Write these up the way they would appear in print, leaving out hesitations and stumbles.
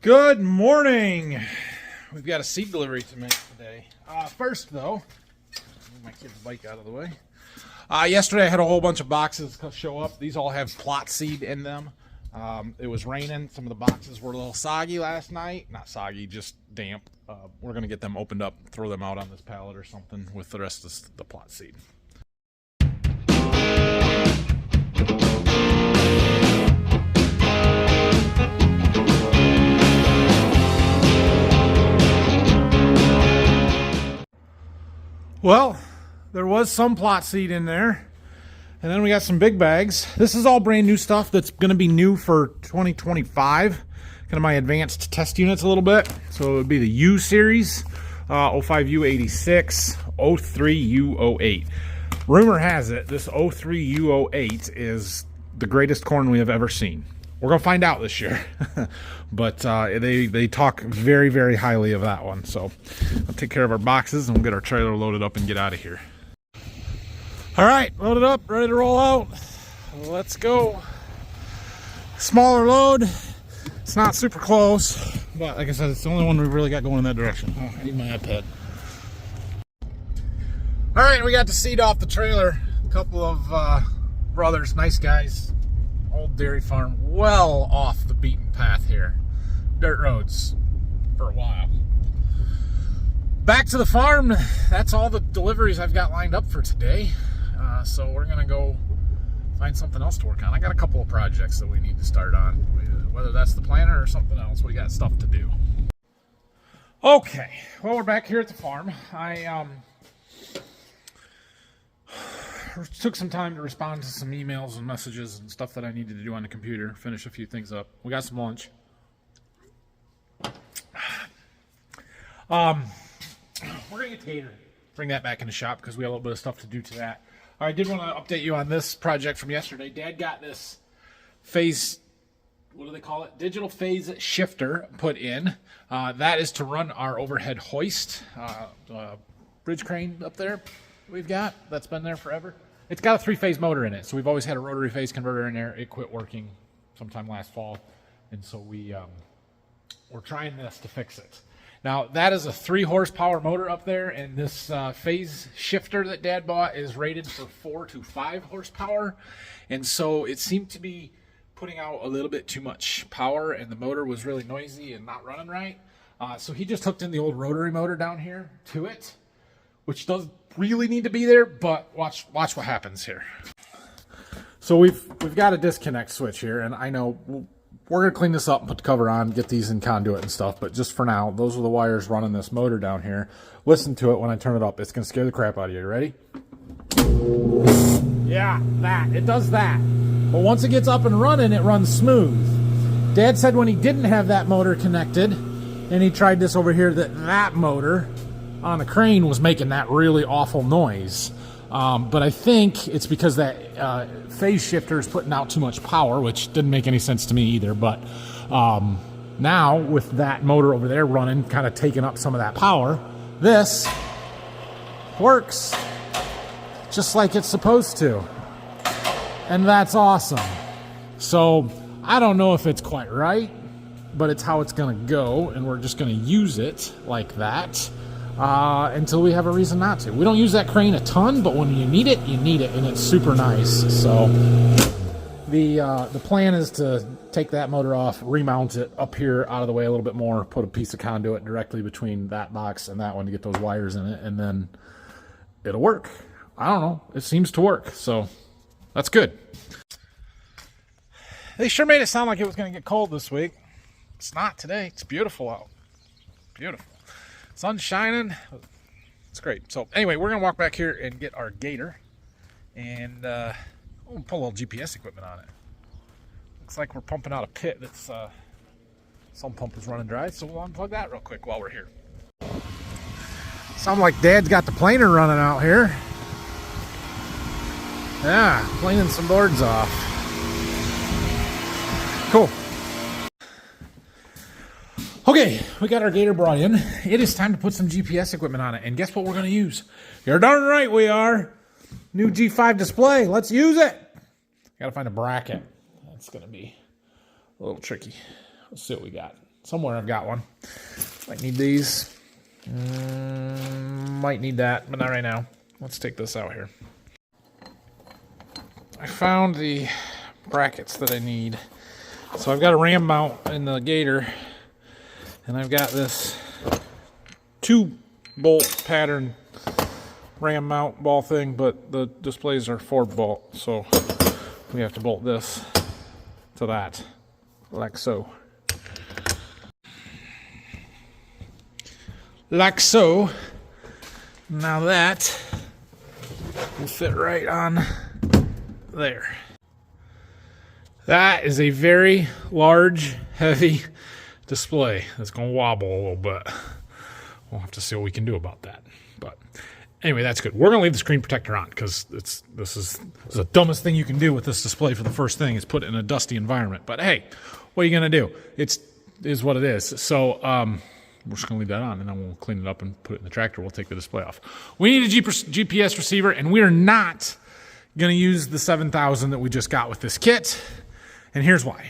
Good morning. We've got a seed delivery to make today. First, though, move my kid's bike out of the way. Yesterday, I had a whole bunch of boxes show up. These all have plot seed in them. It was raining. Some of the boxes were a little soggy last night. Not soggy, just damp. We're going to get them opened up, throw them out on this pallet or something with the rest of the plot seed. Well, there was some plot seed in there, and then we got some big bags. This is all brand new stuff that's going to be new for 2025. Kind of my advanced test units a little bit. So it would be the U series, 05U86, 03U08. Rumor has it this 03U08 is the greatest corn we have ever seen. We're going to find out this year. But they talk very, very highly of that one. So I'll take care of our boxes and we'll get our trailer loaded up and get out of here. All right, loaded up, ready to roll out. Let's go. Smaller load. It's not super close, but like I said, it's the only one we've really got going in that direction. Oh, I need my iPad. All right, we got the seed off the trailer. A couple of brothers, nice guys. Old dairy farm, well off the beaten path here. Dirt roads for a while. Back to the farm. That's all the deliveries I've got lined up for today. So we're gonna go find something else to work on. I got a couple of projects that we need to start on. Whether that's the planter or something else, we got stuff to do. Okay, well, we're back here at the farm. I took some time to respond to some emails and messages and stuff that I needed to do on the computer, finish a few things up. We got some lunch. We're gonna get Tater, bring that back in the shop because we have a little bit of stuff to do to that. I did want to update you on this project from yesterday. Dad got this phase, what do they call it? Digital phase shifter put in. That is to run our overhead hoist, bridge crane up there we've got. That's been there forever. It's got a 3-phase motor in it. So we've always had a rotary phase converter in there. It quit working sometime last fall. And so we're trying this to fix it. Now, that is a 3-horsepower motor up there, and this phase shifter that Dad bought is rated for 4 to 5 horsepower. And so it seemed to be putting out a little bit too much power, and the motor was really noisy and not running right. So he just hooked in the old rotary motor down here to it, which does really need to be there, but watch what happens here. So we've got a disconnect switch here, and I know we're gonna clean this up and put the cover on, get these in conduit and stuff, but just for now, those are the wires running this motor down here. Listen to it when I turn it up. It's gonna scare the crap out of you. Ready? Yeah, it does that. But once it gets up and running, it runs smooth. Dad said when he didn't have that motor connected, and he tried this over here, that motor on the crane was making that really awful noise. But I think it's because that phase shifter is putting out too much power, which didn't make any sense to me either. But now with that motor over there running, kind of taking up some of that power, this works just like it's supposed to. And that's awesome. So I don't know if it's quite right, but it's how it's going to go. And we're just going to use it like that. Until we have a reason not to. We don't use that crane a ton, but when you need it, and it's super nice. So the plan is to take that motor off, remount it up here out of the way a little bit more, put a piece of conduit directly between that box and that one to get those wires in it, and then it'll work. I don't know. It seems to work, so that's good. They sure made it sound like it was going to get cold this week. It's not today. It's beautiful out. Beautiful. Sun's shining. It's great. So anyway, we're gonna walk back here and get our gator, and we'll put a little GPS equipment on it. Looks like we're pumping out a pit that's some pump is running dry, so we'll unplug that real quick while we're here. Sound like Dad's got the planer running out here. Yeah, planing some boards off. Cool. Okay, we got our gator brought in. It is time to put some GPS equipment on it. And guess what we're going to use? You're darn right we are. New G5 display. Let's use it. Got to find a bracket. That's going to be a little tricky. Let's see what we got. Somewhere I've got one. Might need these. Might need that, but not right now. Let's take this out here. I found the brackets that I need. So I've got a ram mount in the Gator, and I've got this 2-bolt pattern ram mount ball thing, but the displays are 4-bolt, so we have to bolt this to that, like so. Like so. Now that will fit right on there. That is a very large, heavy display that's going to wobble a little bit. We'll have to see what we can do about that. But anyway, that's good. We're going to leave the screen protector on because this is the dumbest thing you can do with this display for the first thing is put it in a dusty environment. But hey, what are you going to do? It is what it is. So we're just going to leave that on, and then we'll clean it up and put it in the tractor. We'll take the display off. We need a GPS receiver, and we are not going to use the 7000 that we just got with this kit. And here's why.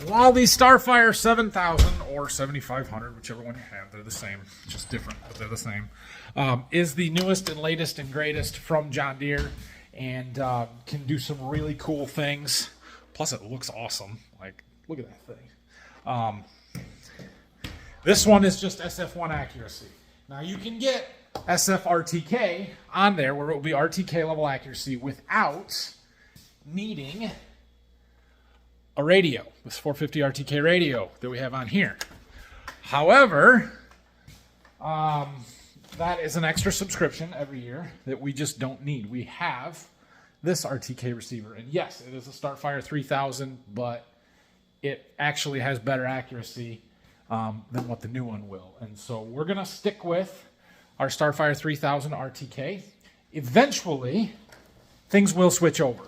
While the Starfire 7000 or 7500, whichever one you have, they're the same, just different, but they're the same, is the newest and latest and greatest from John Deere, and can do some really cool things. Plus, it looks awesome. Like, look at that thing. This one is just SF1 accuracy. Now, you can get SF-RTK on there, where it will be RTK level accuracy without needing a radio, this 450 RTK radio that we have on here. However, that is an extra subscription every year that we just don't need. We have this RTK receiver, and yes, it is a Starfire 3000, but it actually has better accuracy than what the new one will. And so we're going to stick with our Starfire 3000 RTK. Eventually, things will switch over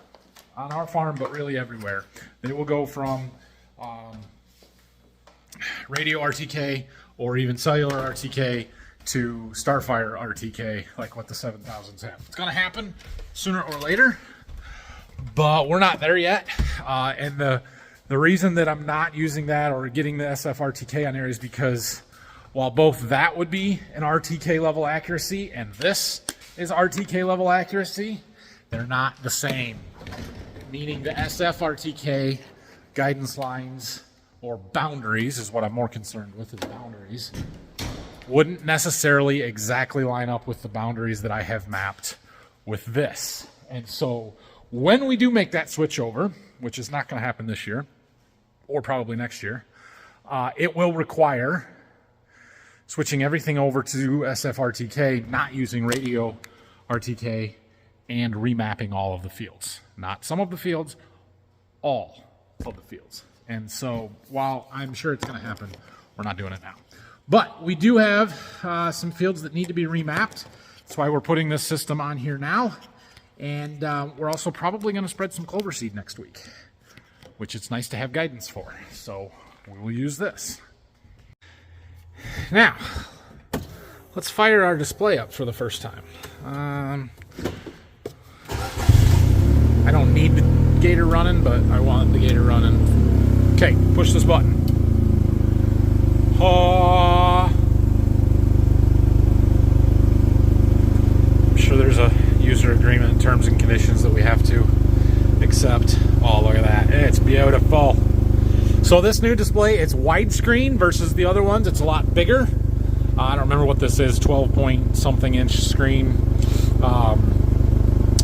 on our farm, but really everywhere. They will go from radio RTK or even cellular RTK to Starfire RTK, like what the 7000s have. It's going to happen sooner or later, but we're not there yet. And the reason that I'm not using that or getting the SF RTK on there is because while both that would be an RTK level accuracy and this is RTK level accuracy, they're not the same. Meaning the SF RTK guidance lines or boundaries is what I'm more concerned with, is boundaries, wouldn't necessarily exactly line up with the boundaries that I have mapped with this. And so when we do make that switch over, which is not going to happen this year or probably next year, it will require switching everything over to SF RTK, not using radio RTK, and remapping all of the fields. Not some of the fields, all of the fields. And so while I'm sure it's going to happen, we're not doing it now. But we do have some fields that need to be remapped. That's why we're putting this system on here now. And we're also probably going to spread some clover seed next week, which it's nice to have guidance for. So we will use this. Now, let's fire our display up for the first time. I don't need the Gator running, but I want the Gator running. Okay, push this button. I'm sure there's a user agreement, terms and conditions that we have to accept. Oh, look at that. It's beautiful. So this new display, it's widescreen versus the other ones. It's a lot bigger. I don't remember what this is, 12 point something inch screen.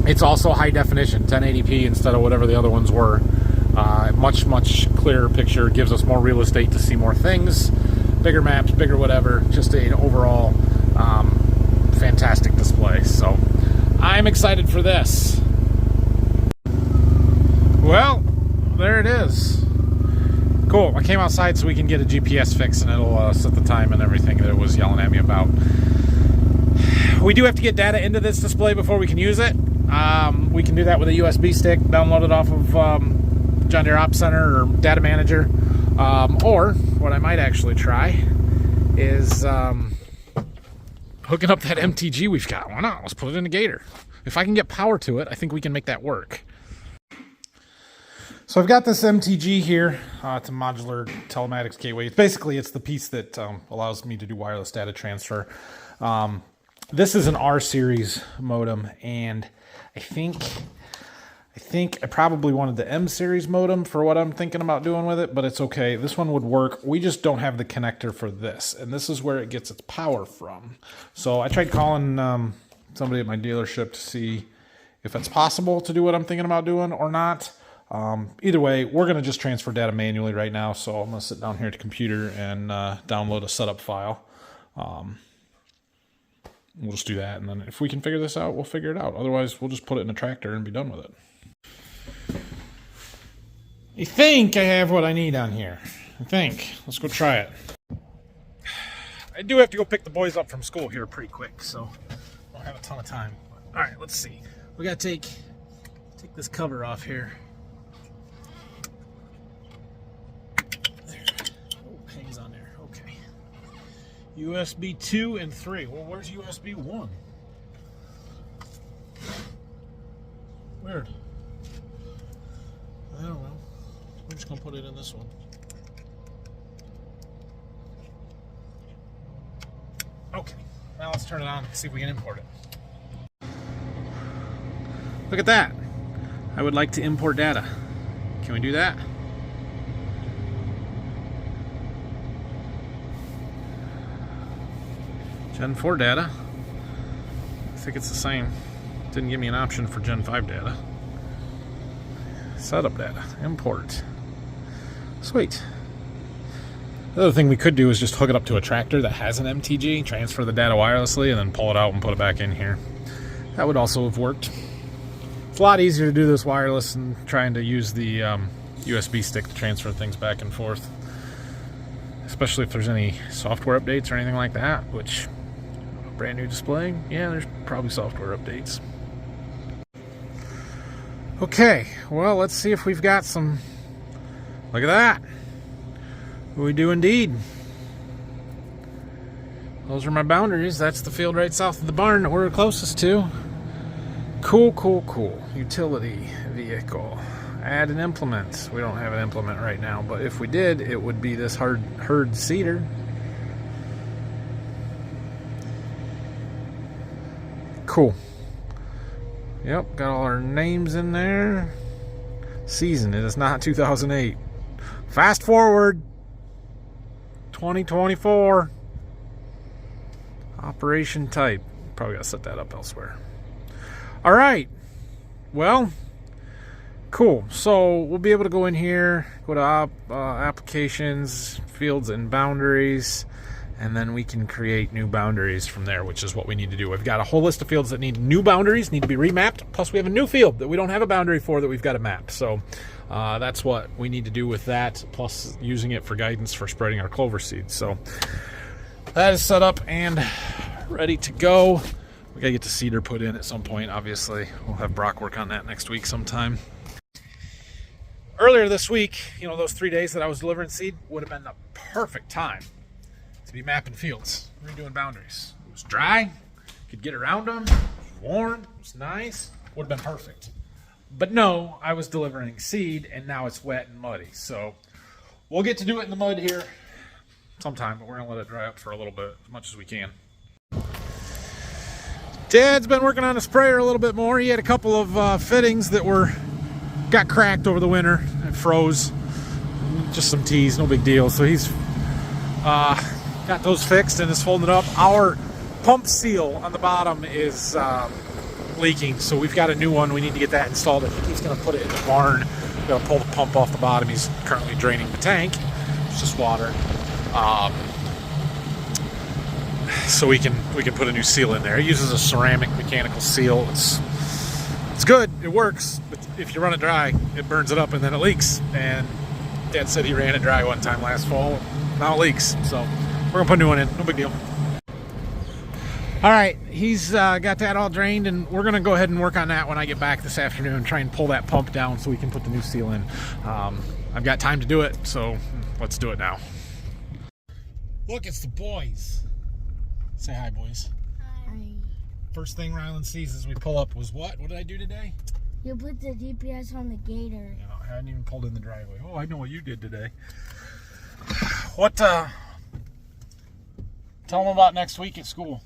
It's also high definition, 1080p instead of whatever the other ones were. Much clearer picture, gives us more real estate to see more things, bigger maps, bigger whatever. Just an overall fantastic display. So I'm excited for this. Well, there it is. Cool. I came outside so we can get a GPS fix, and it'll set the time and everything that it was yelling at me about. We do have to get data into this display before we can use it. We can do that with a USB stick, download it off of John Deere Ops Center or Data Manager. Or what I might actually try is hooking up that MTG we've got. Why not? Let's put it in a Gator. If I can get power to it, I think we can make that work. So I've got this MTG here. It's a modular telematics gateway. Basically, it's the piece that allows me to do wireless data transfer. This is an R series modem, and I think I probably wanted the M series modem for what I'm thinking about doing with it, but it's okay. This one would work. We just don't have the connector for this, and this is where it gets its power from. So I tried calling somebody at my dealership to see if it's possible to do what I'm thinking about doing or not. Either way, we're going to just transfer data manually right now, so I'm going to sit down here at the computer and download a setup file. We'll just do that, and then if we can figure this out, we'll figure it out. Otherwise, we'll just put it in a tractor and be done with it. I think I have what I need on here. I think. Let's go try it. I do have to go pick the boys up from school here pretty quick, so I don't have a ton of time. All right, let's see. We got to take this cover off here. There. Oh, hangs on there. Okay. USB 2 and 3. Well, where's USB 1? Weird. I don't know. I'm just going to put it in this one. Okay. Now let's turn it on and see if we can import it. Look at that. I would like to import data. Can we do that? Gen 4 data. I think it's the same. Didn't give me an option for Gen 5 data. Setup data. Import. Sweet. The other thing we could do is just hook it up to a tractor that has an MTG, transfer the data wirelessly, and then pull it out and put it back in here. That would also have worked. It's a lot easier to do this wireless than trying to use the USB stick to transfer things back and forth. Especially if there's any software updates or anything like that, which, brand new display, yeah, there's probably software updates. Okay, well, let's see if we've got some. Look at that. We do indeed. Those are my boundaries. That's the field right south of the barn that we're closest to. Cool, cool, cool. Utility vehicle. Add an implement. We don't have an implement right now, but if we did, it would be this herd seeder. Cool. Yep, got all our names in there. Season, it is not 2008. Fast forward. 2024. Operation type. Probably gotta set that up elsewhere. All right. Well, cool. So we'll be able to go in here, go to applications, fields, and boundaries, and then we can create new boundaries from there, which is what we need to do. We've got a whole list of fields that need new boundaries, need to be remapped, plus we have a new field that we don't have a boundary for that we've got to map. So that's what we need to do with that, plus using it for guidance for spreading our clover seeds. So that is set up and ready to go. We got to get the seeder put in at some point, obviously. We'll have Brock work on that next week sometime. Earlier this week, you know, those 3 days that I was delivering seed would have been the perfect time to be mapping fields, redoing boundaries. It was dry, could get around them, it was warm, it was nice, would have been perfect. But no, I was delivering seed, and now it's wet and muddy. So we'll get to do it in the mud here sometime, but we're going to let it dry up for a little bit, as much as we can. Dad's been working on the sprayer a little bit more. He had a couple of fittings that got cracked over the winter and froze. Just some tees, no big deal. So he's got those fixed and is folding it up. Our pump seal on the bottom is leaking, so we've got a new one. We need to get that installed. I think he's going to put it in the barn. We're going to pull the pump off the bottom. He's currently draining the tank. It's just water. So we can put a new seal in there. It uses a ceramic mechanical seal. It's good. It works. But if you run it dry, it burns it up and then it leaks. And Dad said he ran it dry one time last fall. Now it leaks. So we're gonna put a new one in. No big deal. All right, he's got that all drained, and we're gonna go ahead and work on that when I get back this afternoon. Try and pull that pump down so we can put the new seal in. I've got time to do it, so let's do it now. Look, it's the boys. Say hi, boys. Hi. First thing Rylan sees as we pull up was what? What did I do today? You put the GPS on the gator. You know, I hadn't even pulled in the driveway. Oh, I know what you did today. What, tell them about next week at school.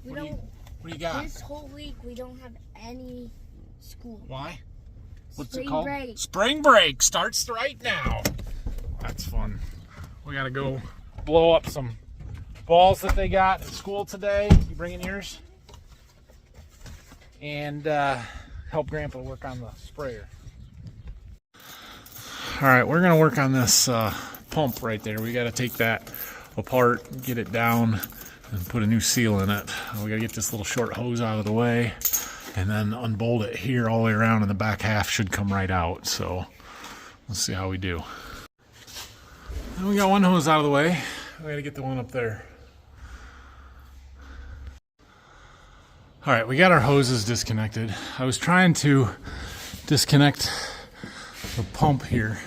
What do you got? This whole week we don't have any school. Why? What's Spring it called? break. Spring break starts right now. That's fun. We gotta go blow up some balls that they got at school today. You bringing yours? And help Grandpa work on the sprayer. All right, we're gonna work on this pump right there. We gotta take that apart, get it down, and put a new seal in it. We gotta get this little short hose out of the way, and then unbolt it here all the way around, and the back half should come right out. So let's see how we do. And we got one hose out of the way. We gotta get the one up there. All right, we got our hoses disconnected. I was trying to disconnect the pump here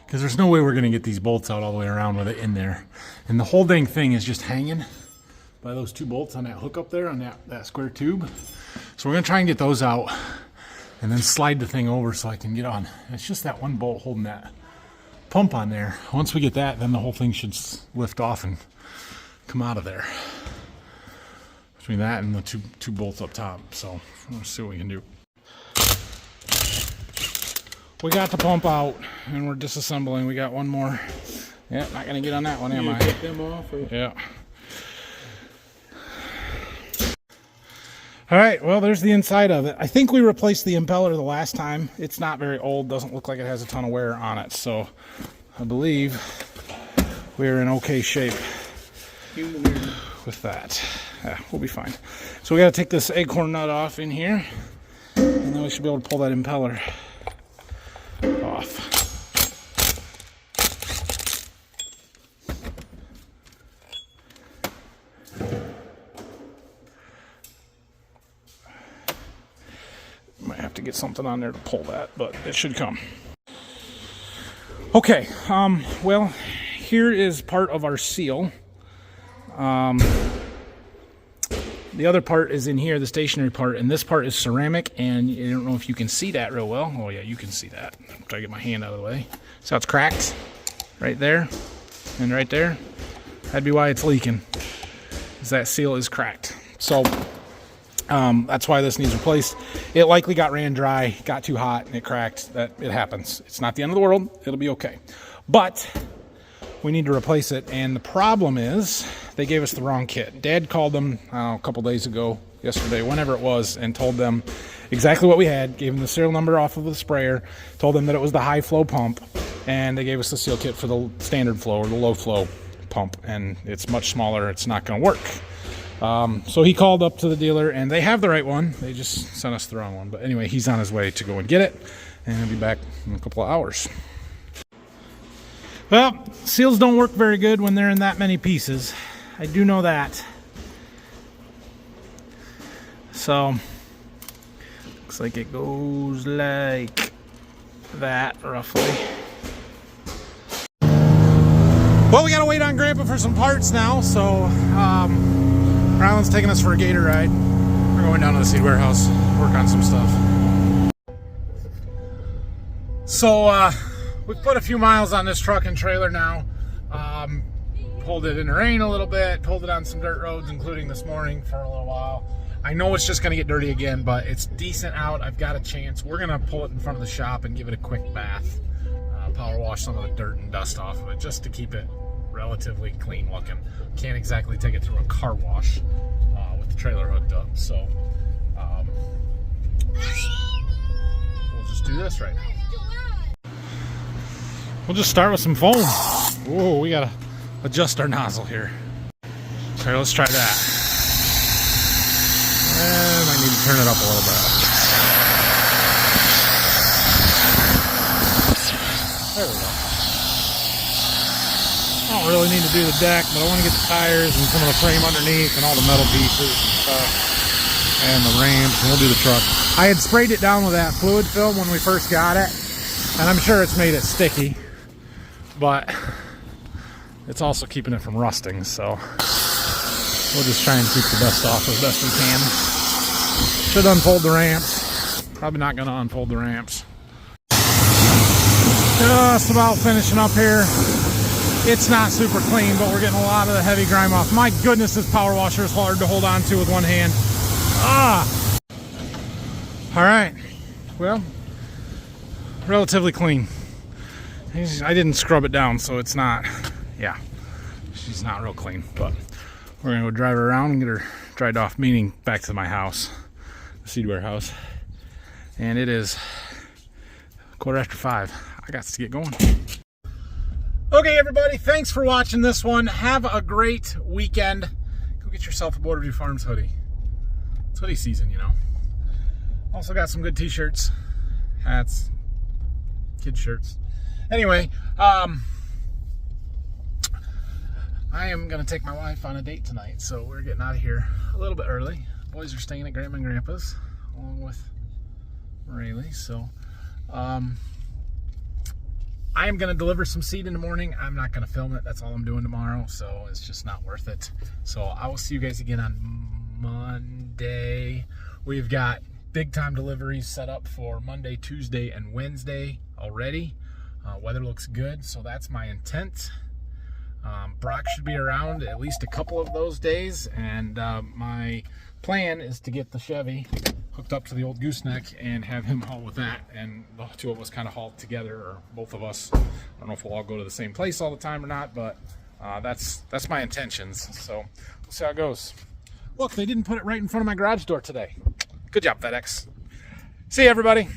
because there's no way we're gonna get these bolts out all the way around with it in there. And the whole dang thing is just hanging by those two bolts on that hook up there on that square tube. So we're gonna try and get those out and then slide the thing over so I can get on. It's just that one bolt holding that pump on there. Once we get that, then the whole thing should lift off and come out of there. Between that and the two bolts up top. So let's see what we can do. We got the pump out and we're disassembling. We got one more. Yeah, not gonna get on that one, am I? Take them off, or? Yeah. All right, well, there's the inside of it. I think we replaced the impeller the last time. It's not very old, doesn't look like it has a ton of wear on it. So I believe we're in okay shape with that. Yeah, we'll be fine. So we got to take this acorn nut off in here, and then we should be able to pull that impeller off. Might have to get something on there to pull that, but it should come. Okay, well, here is part of our seal. The other part is in here, the stationary part, and this part is ceramic, and I don't know if you can see that real well. Oh yeah, you can see that. I'm trying to get my hand out of the way. So it's cracked right there and right there. That'd be why it's leaking, is that seal is cracked. So that's why this needs replaced. It likely got ran dry, got too hot, and it cracked. It happens. It's not the end of the world. It'll be okay. But we need to replace it, and the problem is they gave us the wrong kit. Dad called them a couple days ago, yesterday, whenever it was, and told them exactly what we had, gave them the serial number off of the sprayer, told them that it was the high flow pump, and they gave us the seal kit for the standard flow or the low flow pump, and it's much smaller. It's not going to work. So he called up to the dealer, and they have the right one. They just sent us the wrong one. But anyway, he's on his way to go and get it, and he'll be back in a couple of hours. Well, seals don't work very good when they're in that many pieces. I do know that. So, looks like it goes like that, roughly. Well, we gotta wait on Grandpa for some parts now, so Ryland's taking us for a gator ride. We're going down to the seed warehouse, work on some stuff. So, we've put a few miles on this truck and trailer now. Pulled it in the rain a little bit, pulled it on some dirt roads, including this morning for a little while. I know it's just gonna get dirty again, but it's decent out. I've got a chance. We're gonna pull it in front of the shop and give it a quick bath. Power wash some of the dirt and dust off of it, just to keep it relatively clean looking. Can't exactly take it through a car wash with the trailer hooked up. So we'll just do this right now. We'll just start with some foam. Whoa, we gotta adjust our nozzle here. All right, let's try that. And I need to turn it up a little bit. There we go. I don't really need to do the deck, but I want to get the tires and some of the frame underneath and all the metal pieces and stuff. And the ramps, and we'll do the truck. I had sprayed it down with that fluid film when we first got it, and I'm sure it's made it sticky, but it's also keeping it from rusting, so we'll just try and keep the dust off as best we can. Should unfold the ramps. Probably not going to unfold the ramps. Just about finishing up here. It's not super clean, but we're getting a lot of the heavy grime off. My goodness, this power washer is hard to hold on to with one hand. All right, well, relatively clean. I didn't scrub it down, so it's not, yeah, she's not real clean, but we're gonna go drive her around and get her dried off, meaning back to my house, the seed warehouse. And it is 5:15. I got to get going. Okay, everybody, thanks for watching this one. Have a great weekend. Go get yourself a Border View Farms hoodie. It's hoodie season, you know. Also got some good t-shirts, hats, kid shirts. Anyway, I am going to take my wife on a date tonight, so we're getting out of here a little bit early. Boys are staying at Grandma and Grandpa's, along with Rayleigh, so I am going to deliver some seed in the morning. I'm not going to film it. That's all I'm doing tomorrow, so it's just not worth it. So I will see you guys again on Monday. We've got big time deliveries set up for Monday, Tuesday, and Wednesday already. Weather looks good, so that's my intent. Brock should be around at least a couple of those days, and my plan is to get the Chevy hooked up to the old gooseneck and have him haul with that, and the two of us kind of haul together, or both of us. I don't know if we'll all go to the same place all the time or not, but that's my intentions, so we'll see how it goes. Look, they didn't put it right in front of my garage door today. Good job, FedEx. See you, everybody.